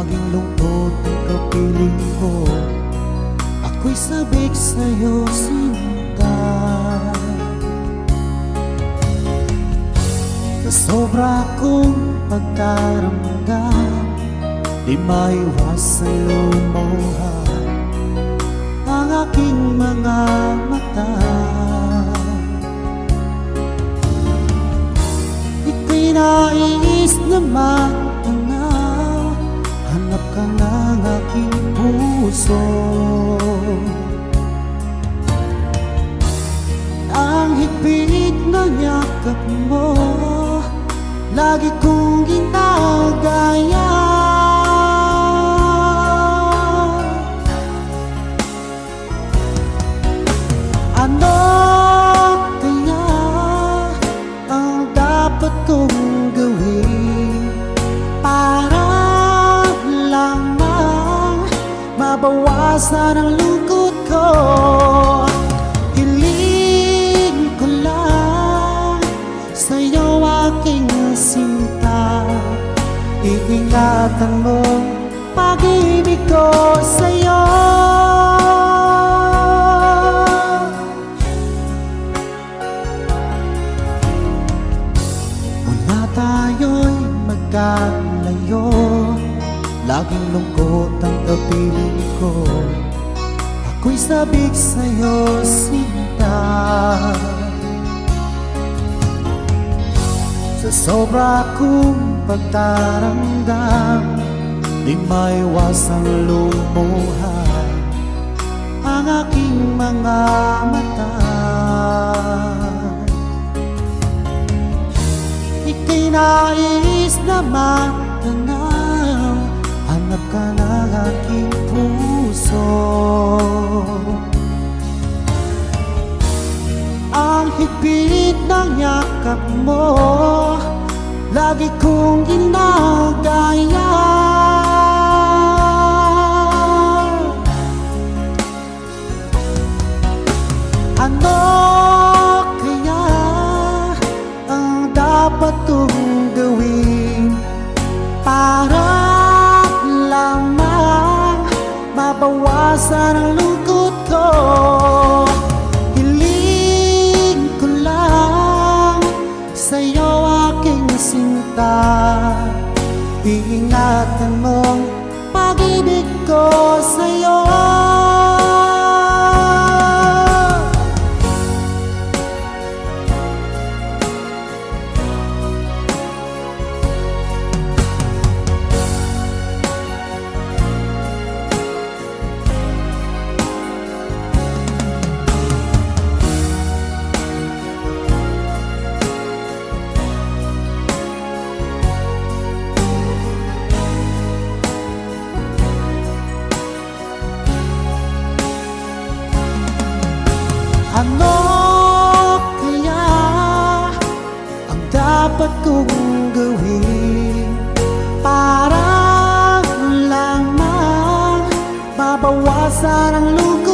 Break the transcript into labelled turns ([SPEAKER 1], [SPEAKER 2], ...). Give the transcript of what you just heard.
[SPEAKER 1] Laging lungkot ang kapiling ko, ako'y sabik sa'yo, sinta. Sa sobra kong pagkaramdam, di maiwasan lumuha ang aking mga mata. Ika'y nais na matanaw, hanap ka ng aking puso. Ang higpit na yakap mo, lagi kong ginagaya. Ano kaya ang dapat kong gawin para lamang mabawasan ang lungkot ko? Hiling ko lang sa'yo, aking sinta. Iingatan mo pag-ibig ko sa'yo. Mula tayo'y magkalayo, laging lungkot ang kapiling ko, ako'y sabik sa'yo, sinta. Sa sobra kong pagtaramdam, di maiwasang lumuha ang aking mga mata. Ika'y nais na matanaw, hanap ka ng aking puso. Ang higpit ng yakap mo, lagi kong ginagaya. Ano kaya ang dapat kong gawin para lamang mabawasan ang lungkot ko? Hiling ko lang sa'yo, aking sinta. Iingatan mong pag-ibig ko sa'yo. Ano kaya ang dapat kong gawin para lamang mabawasan ang lungkot